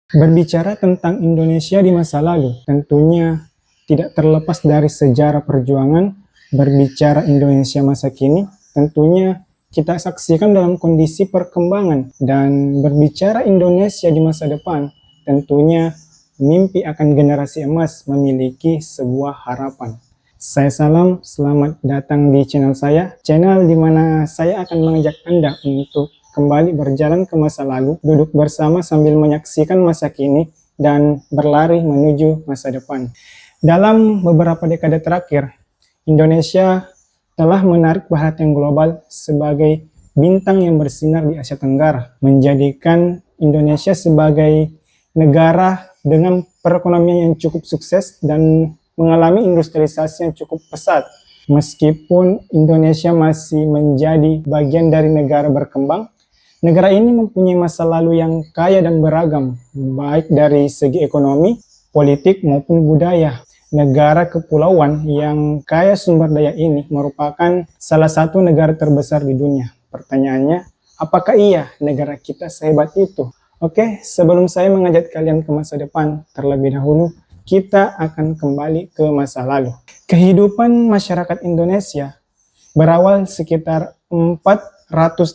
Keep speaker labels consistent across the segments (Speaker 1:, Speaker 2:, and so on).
Speaker 1: Berbicara tentang Indonesia di masa lalu, tentunya tidak terlepas dari sejarah perjuangan. Berbicara Indonesia masa kini, tentunya kita saksikan dalam kondisi perkembangan. Dan berbicara Indonesia di masa depan, tentunya mimpi akan generasi emas memiliki sebuah harapan. Saya Salam, selamat datang di channel saya, channel di mana saya akan mengajak Anda untuk kembali berjalan ke masa lalu, duduk bersama sambil menyaksikan masa kini, dan berlari menuju masa depan. Dalam beberapa dekade terakhir, Indonesia telah menarik perhatian global sebagai bintang yang bersinar di Asia Tenggara, menjadikan Indonesia sebagai negara dengan perekonomian yang cukup sukses dan mengalami industrialisasi yang cukup pesat. Meskipun Indonesia masih menjadi bagian dari negara berkembang, negara ini mempunyai masa lalu yang kaya dan beragam, baik dari segi ekonomi, politik, maupun budaya. Negara kepulauan yang kaya sumber daya ini merupakan salah satu negara terbesar di dunia. Pertanyaannya, apakah iya negara kita sehebat itu? Oke, sebelum saya mengajak kalian ke masa depan, terlebih dahulu kita akan kembali ke masa lalu. Kehidupan masyarakat Indonesia berawal sekitar 400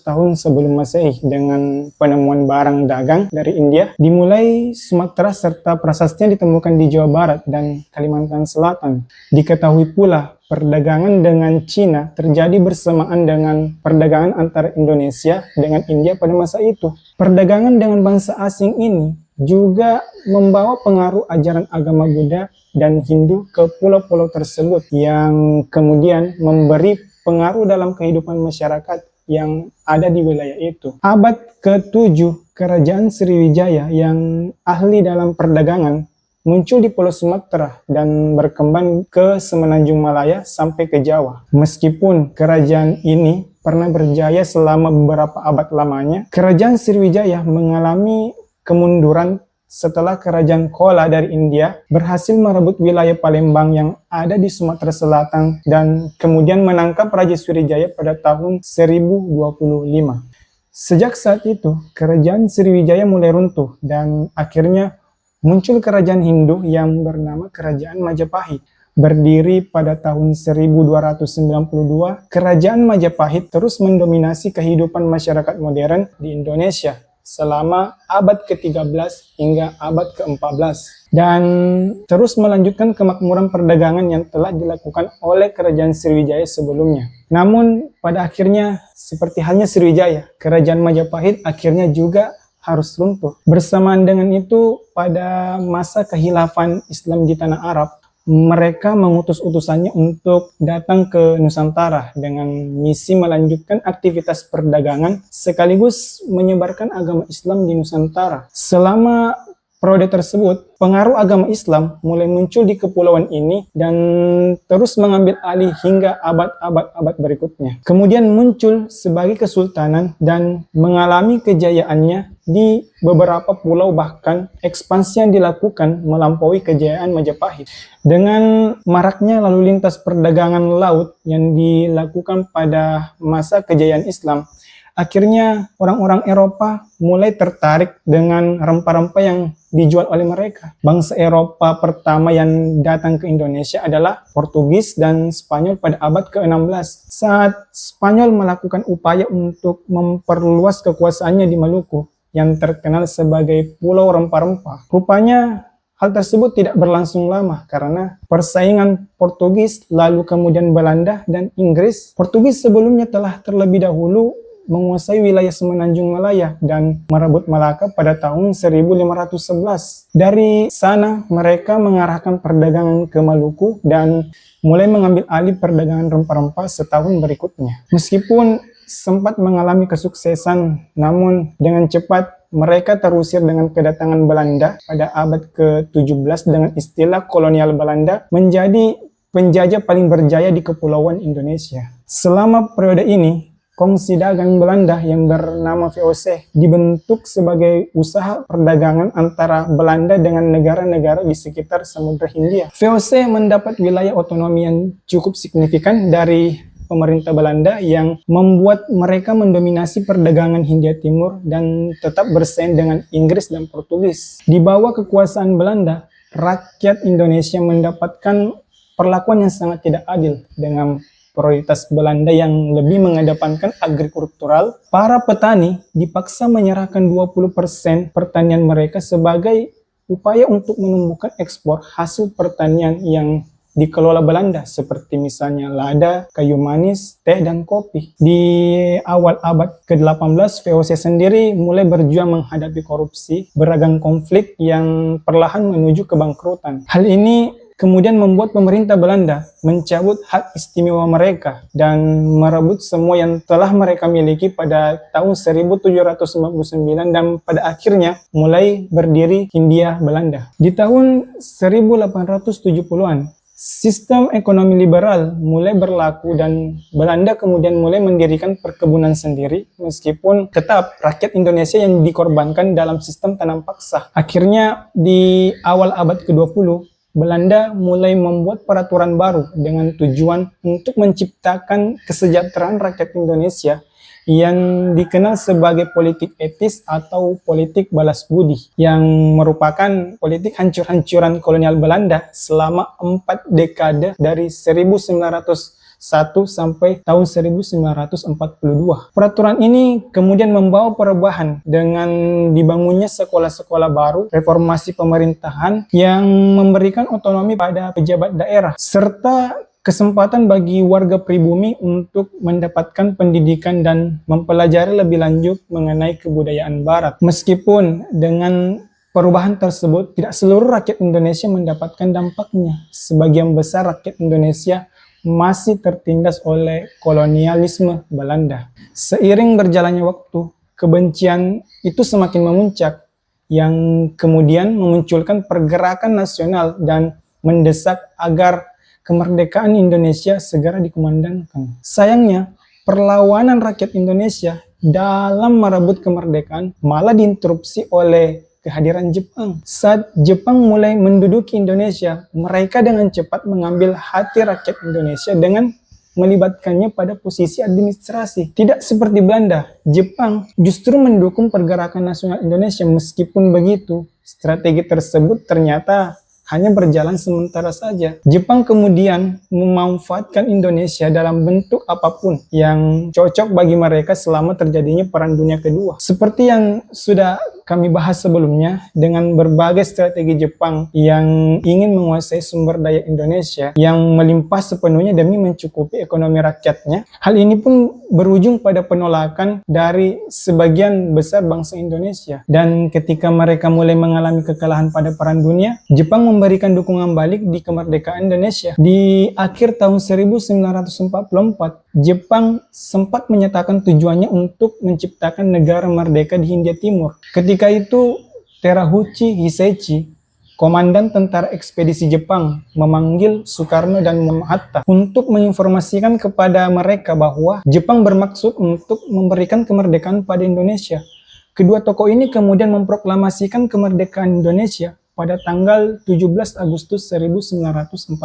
Speaker 1: tahun sebelum Masehi dengan penemuan barang dagang dari India, dimulai Sumatera serta prasastanya ditemukan di Jawa Barat dan Kalimantan Selatan. Diketahui pula perdagangan dengan Cina terjadi bersamaan dengan perdagangan antara Indonesia dengan India pada masa itu. Perdagangan dengan bangsa asing ini juga membawa pengaruh ajaran agama Buddha dan Hindu ke pulau-pulau tersebut yang kemudian memberi pengaruh dalam kehidupan masyarakat yang ada di wilayah itu. Abad ke-7, Kerajaan Sriwijaya yang ahli dalam perdagangan muncul di Pulau Sumatera dan berkembang ke Semenanjung Malaya sampai ke Jawa. Meskipun kerajaan ini pernah berjaya selama beberapa abad lamanya, Kerajaan Sriwijaya mengalami kemunduran setelah Kerajaan Chola dari India berhasil merebut wilayah Palembang yang ada di Sumatera Selatan dan kemudian menangkap Raja Sriwijaya pada tahun 1025. Sejak saat itu, Kerajaan Sriwijaya mulai runtuh dan akhirnya muncul kerajaan Hindu yang bernama Kerajaan Majapahit. Berdiri pada tahun 1292, Kerajaan Majapahit terus mendominasi kehidupan masyarakat modern di Indonesia selama abad ke-13 hingga abad ke-14 dan terus melanjutkan kemakmuran perdagangan yang telah dilakukan oleh Kerajaan Sriwijaya sebelumnya. Namun pada akhirnya seperti halnya Sriwijaya, Kerajaan Majapahit akhirnya juga harus runtuh. Bersamaan dengan itu, pada masa kehilafan Islam di tanah Arab, mereka mengutus utusannya untuk datang ke Nusantara dengan misi melanjutkan aktivitas perdagangan sekaligus menyebarkan agama Islam di Nusantara. Selama periode tersebut, pengaruh agama Islam mulai muncul di kepulauan ini dan terus mengambil alih hingga abad-abad berikutnya. Kemudian muncul sebagai kesultanan dan mengalami kejayaannya di beberapa pulau, bahkan ekspansi yang dilakukan melampaui kejayaan Majapahit. Dengan maraknya lalu lintas perdagangan laut yang dilakukan pada masa kejayaan Islam, akhirnya orang-orang Eropa mulai tertarik dengan rempah-rempah yang dijual oleh mereka. Bangsa Eropa pertama yang datang ke Indonesia adalah Portugis dan Spanyol pada abad ke-16. Saat Spanyol melakukan upaya untuk memperluas kekuasaannya di Maluku, yang terkenal sebagai Pulau Rempah-Rempah. Rupanya hal tersebut tidak berlangsung lama karena persaingan Portugis, lalu kemudian Belanda dan Inggris. Portugis sebelumnya telah terlebih dahulu menguasai wilayah Semenanjung Malaya dan merebut Malaka pada tahun 1511. Dari sana mereka mengarahkan perdagangan ke Maluku dan mulai mengambil alih perdagangan rempah-rempah setahun berikutnya. Meskipun sempat mengalami kesuksesan, namun dengan cepat mereka terusir dengan kedatangan Belanda pada abad ke-17 dengan istilah kolonial Belanda menjadi penjajah paling berjaya di kepulauan Indonesia. Selama periode ini, kongsi dagang Belanda yang bernama VOC dibentuk sebagai usaha perdagangan antara Belanda dengan negara-negara di sekitar Samudra Hindia. VOC mendapat wilayah otonomi yang cukup signifikan dari pemerintah Belanda yang membuat mereka mendominasi perdagangan Hindia Timur dan tetap bersaing dengan Inggris dan Portugis. Di bawah kekuasaan Belanda, rakyat Indonesia mendapatkan perlakuan yang sangat tidak adil dengan prioritas Belanda yang lebih mengedepankan agrikultural. Para petani dipaksa menyerahkan 20% pertanian mereka sebagai upaya untuk menumbuhkan ekspor hasil pertanian yang dikelola Belanda, seperti misalnya lada, kayu manis, teh, dan kopi. Di awal abad ke-18, VOC sendiri mulai berjuang menghadapi korupsi, beragam konflik yang perlahan menuju kebangkrutan. Hal ini kemudian membuat pemerintah Belanda mencabut hak istimewa mereka dan merebut semua yang telah mereka miliki pada tahun 1799 dan pada akhirnya mulai berdiri Hindia Belanda. Di tahun 1870-an, sistem ekonomi liberal mulai berlaku dan Belanda kemudian mulai mendirikan perkebunan sendiri, meskipun tetap rakyat Indonesia yang dikorbankan dalam sistem tanam paksa. Akhirnya di awal abad ke-20, Belanda mulai membuat peraturan baru dengan tujuan untuk menciptakan kesejahteraan rakyat Indonesia yang dikenal sebagai politik etis atau politik balas budi, yang merupakan politik hancur-hancuran kolonial Belanda selama 4 dekade dari 1901 sampai tahun 1942. Peraturan ini kemudian membawa perubahan dengan dibangunnya sekolah-sekolah baru, reformasi pemerintahan yang memberikan otonomi pada pejabat daerah, serta kesempatan bagi warga pribumi untuk mendapatkan pendidikan dan mempelajari lebih lanjut mengenai kebudayaan Barat. Meskipun dengan perubahan tersebut, tidak seluruh rakyat Indonesia mendapatkan dampaknya. Sebagian besar rakyat Indonesia masih tertindas oleh kolonialisme Belanda. Seiring berjalannya waktu, kebencian itu semakin memuncak, yang kemudian memunculkan pergerakan nasional dan mendesak agar kemerdekaan Indonesia segera dikumandangkan. Sayangnya, perlawanan rakyat Indonesia dalam merebut kemerdekaan malah diinterupsi oleh kehadiran Jepang. Saat Jepang mulai menduduki Indonesia, mereka dengan cepat mengambil hati rakyat Indonesia dengan melibatkannya pada posisi administrasi. Tidak seperti Belanda, Jepang justru mendukung pergerakan nasional Indonesia. Meskipun begitu, strategi tersebut ternyata hanya berjalan sementara saja. Jepang kemudian memanfaatkan Indonesia dalam bentuk apapun yang cocok bagi mereka selama terjadinya Perang Dunia Kedua. Seperti yang sudah kami bahas sebelumnya, dengan berbagai strategi Jepang yang ingin menguasai sumber daya Indonesia yang melimpah sepenuhnya demi mencukupi ekonomi rakyatnya. Hal ini pun berujung pada penolakan dari sebagian besar bangsa Indonesia. Dan ketika mereka mulai mengalami kekalahan pada Perang Dunia, Jepang memberikan dukungan balik di kemerdekaan Indonesia. Di akhir tahun 1944, Jepang sempat menyatakan tujuannya untuk menciptakan negara merdeka di Hindia Timur. Ketika itu, Terauchi Hisaichi, komandan tentara ekspedisi Jepang, memanggil Soekarno dan Hatta untuk menginformasikan kepada mereka bahwa Jepang bermaksud untuk memberikan kemerdekaan pada Indonesia. Kedua tokoh ini kemudian memproklamasikan kemerdekaan Indonesia pada tanggal 17 Agustus 1945.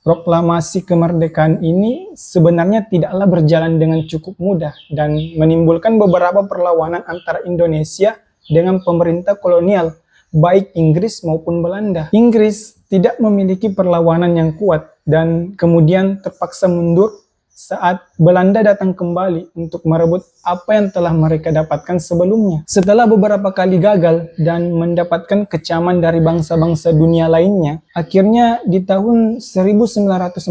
Speaker 1: Proklamasi kemerdekaan ini sebenarnya tidaklah berjalan dengan cukup mudah dan menimbulkan beberapa perlawanan antara Indonesia dengan pemerintah kolonial, baik Inggris maupun Belanda. Inggris tidak memiliki perlawanan yang kuat dan kemudian terpaksa mundur saat Belanda datang kembali untuk merebut apa yang telah mereka dapatkan sebelumnya. Setelah beberapa kali gagal dan mendapatkan kecaman dari bangsa-bangsa dunia lainnya, akhirnya di tahun 1949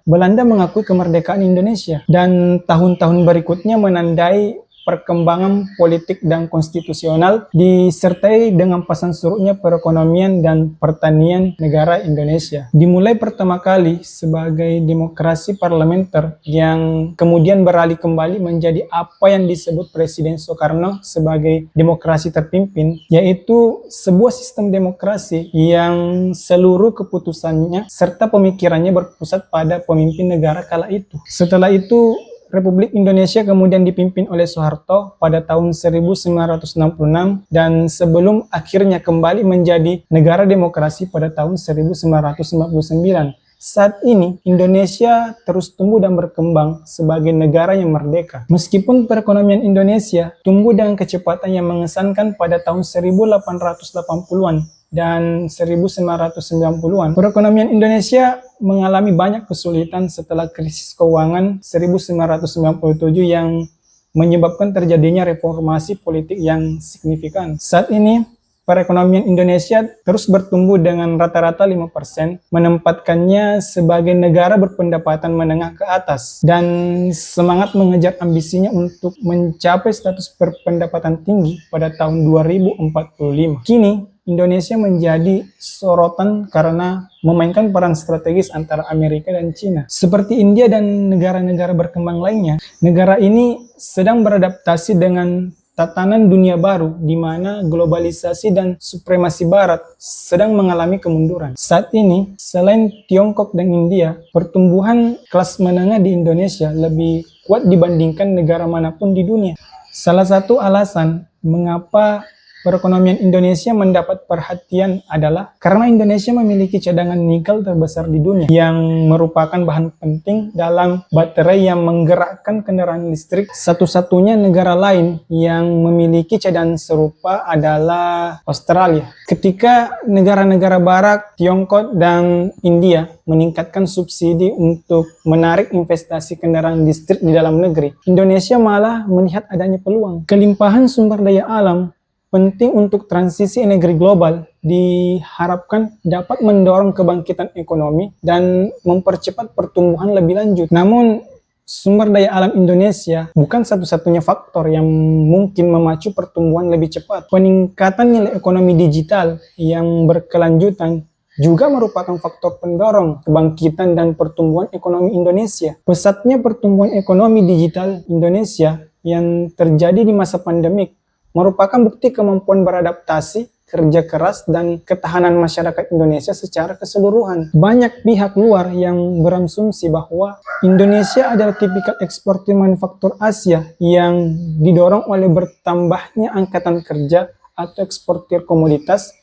Speaker 1: Belanda mengakui kemerdekaan Indonesia, dan tahun-tahun berikutnya menandai perkembangan politik dan konstitusional disertai dengan pasang surutnya perekonomian dan pertanian negara Indonesia. Dimulai pertama kali sebagai demokrasi parlementer yang kemudian beralih kembali menjadi apa yang disebut Presiden Soekarno sebagai demokrasi terpimpin, yaitu sebuah sistem demokrasi yang seluruh keputusannya serta pemikirannya berpusat pada pemimpin negara kala itu. Setelah itu, Republik Indonesia kemudian dipimpin oleh Soeharto pada tahun 1966 dan sebelum akhirnya kembali menjadi negara demokrasi pada tahun 1949. Saat ini, Indonesia terus tumbuh dan berkembang sebagai negara yang merdeka. Meskipun perekonomian Indonesia tumbuh dengan kecepatan yang mengesankan pada tahun 1880-an dan 1990-an, perekonomian Indonesia mengalami banyak kesulitan setelah krisis keuangan 1997 yang menyebabkan terjadinya reformasi politik yang signifikan. Saat ini, perekonomian Indonesia terus bertumbuh dengan rata-rata 5%, menempatkannya sebagai negara berpendapatan menengah ke atas dan semangat mengejar ambisinya untuk mencapai status berpendapatan tinggi pada tahun 2045. Kini, Indonesia menjadi sorotan karena memainkan peran strategis antara Amerika dan China. Seperti India dan negara-negara berkembang lainnya, negara ini sedang beradaptasi dengan tatanan dunia baru di mana globalisasi dan supremasi barat sedang mengalami kemunduran. Saat ini, selain Tiongkok dan India, pertumbuhan kelas menengah di Indonesia lebih kuat dibandingkan negara manapun di dunia. Salah satu alasan mengapa perekonomian Indonesia mendapat perhatian adalah karena Indonesia memiliki cadangan nikel terbesar di dunia yang merupakan bahan penting dalam baterai yang menggerakkan kendaraan listrik. Satu-satunya negara lain yang memiliki cadangan serupa adalah Australia. Ketika negara-negara barat, Tiongkok dan India meningkatkan subsidi untuk menarik investasi kendaraan listrik di dalam negeri, Indonesia malah melihat adanya peluang. Kelimpahan sumber daya alam penting untuk transisi energi global diharapkan dapat mendorong kebangkitan ekonomi dan mempercepat pertumbuhan lebih lanjut. Namun, sumber daya alam Indonesia bukan satu-satunya faktor yang mungkin memacu pertumbuhan lebih cepat. Peningkatan nilai ekonomi digital yang berkelanjutan juga merupakan faktor pendorong kebangkitan dan pertumbuhan ekonomi Indonesia. Pesatnya pertumbuhan ekonomi digital Indonesia yang terjadi di masa pandemik merupakan bukti kemampuan beradaptasi, kerja keras, dan ketahanan masyarakat Indonesia secara keseluruhan. Banyak pihak luar yang berasumsi bahwa Indonesia adalah tipikal eksportir manufaktur Asia yang didorong oleh bertambahnya angkatan kerja atau eksportir komoditas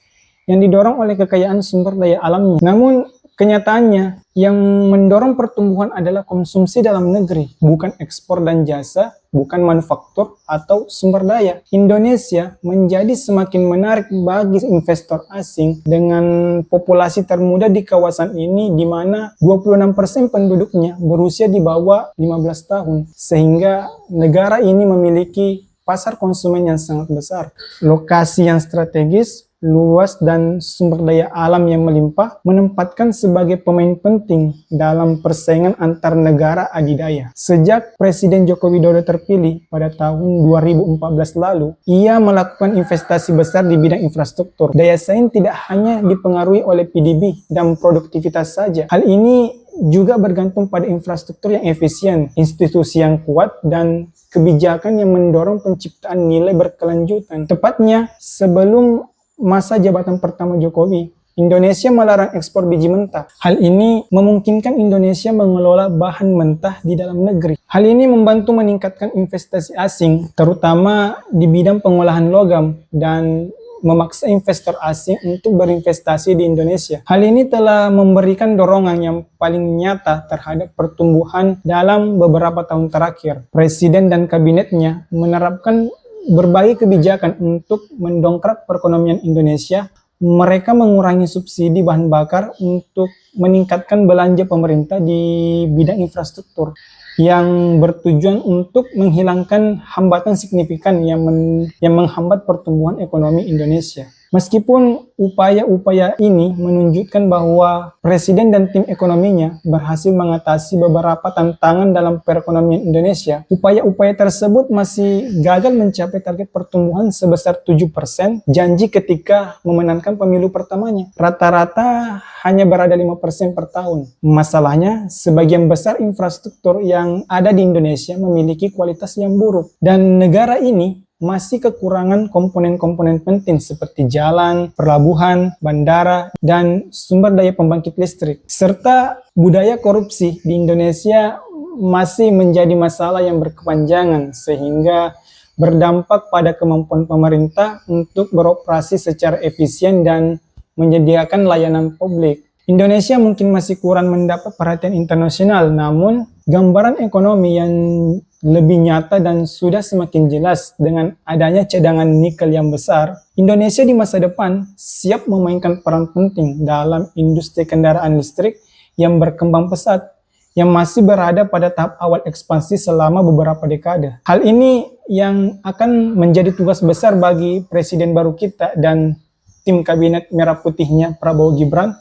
Speaker 1: yang didorong oleh kekayaan sumber daya alamnya. Namun, kenyataannya, yang mendorong pertumbuhan adalah konsumsi dalam negeri, bukan ekspor dan jasa, bukan manufaktur atau sumber daya. Indonesia menjadi semakin menarik bagi investor asing dengan populasi termuda di kawasan ini di mana 26% penduduknya berusia di bawah 15 tahun. Sehingga negara ini memiliki pasar konsumen yang sangat besar. Lokasi yang strategis, luas, dan sumber daya alam yang melimpah menempatkan sebagai pemain penting dalam persaingan antar negara adidaya. Sejak Presiden Joko Widodo terpilih pada tahun 2014 lalu, ia melakukan investasi besar di bidang infrastruktur. Daya saing tidak hanya dipengaruhi oleh PDB dan produktivitas saja. Hal ini juga bergantung pada infrastruktur yang efisien, institusi yang kuat, dan kebijakan yang mendorong penciptaan nilai berkelanjutan. Tepatnya sebelum masa jabatan pertama Jokowi, Indonesia melarang ekspor biji mentah. Hal ini memungkinkan Indonesia mengelola bahan mentah di dalam negeri. Hal ini membantu meningkatkan investasi asing, terutama di bidang pengolahan logam, dan memaksa investor asing untuk berinvestasi di Indonesia. Hal ini telah memberikan dorongan yang paling nyata terhadap pertumbuhan dalam beberapa tahun terakhir. Presiden dan kabinetnya menerapkan berbagai kebijakan untuk mendongkrak perekonomian Indonesia. Mereka mengurangi subsidi bahan bakar untuk meningkatkan belanja pemerintah di bidang infrastruktur yang bertujuan untuk menghilangkan hambatan signifikan yang menghambat pertumbuhan ekonomi Indonesia. Meskipun upaya-upaya ini menunjukkan bahwa Presiden dan tim ekonominya berhasil mengatasi beberapa tantangan dalam perekonomian Indonesia, upaya-upaya tersebut masih gagal mencapai target pertumbuhan sebesar 7% janji ketika memenangkan pemilu pertamanya. Rata-rata hanya berada 5% per tahun. Masalahnya, sebagian besar infrastruktur yang ada di Indonesia memiliki kualitas yang buruk, dan negara ini masih kekurangan komponen-komponen penting seperti jalan, pelabuhan, bandara, dan sumber daya pembangkit listrik. Serta budaya korupsi di Indonesia masih menjadi masalah yang berkepanjangan sehingga berdampak pada kemampuan pemerintah untuk beroperasi secara efisien dan menyediakan layanan publik. Indonesia mungkin masih kurang mendapat perhatian internasional, namun gambaran ekonomi yang lebih nyata dan sudah semakin jelas dengan adanya cadangan nikel yang besar. Indonesia di masa depan siap memainkan peran penting dalam industri kendaraan listrik yang berkembang pesat, yang masih berada pada tahap awal ekspansi selama beberapa dekade. Hal ini yang akan menjadi tugas besar bagi Presiden baru kita dan tim kabinet merah putihnya Prabowo Gibran,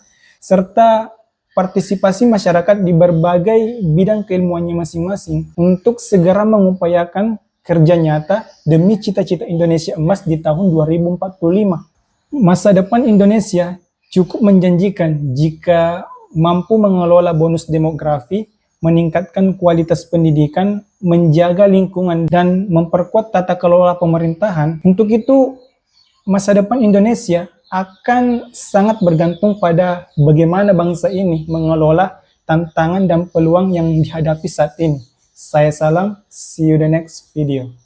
Speaker 1: serta partisipasi masyarakat di berbagai bidang keilmuannya masing-masing untuk segera mengupayakan kerja nyata demi cita-cita Indonesia emas di tahun 2045. Masa depan Indonesia cukup menjanjikan jika mampu mengelola bonus demografi, meningkatkan kualitas pendidikan, menjaga lingkungan, dan memperkuat tata kelola pemerintahan. Untuk itu, masa depan Indonesia akan sangat bergantung pada bagaimana bangsa ini mengelola tantangan dan peluang yang dihadapi saat ini. Saya salam, see you the next video.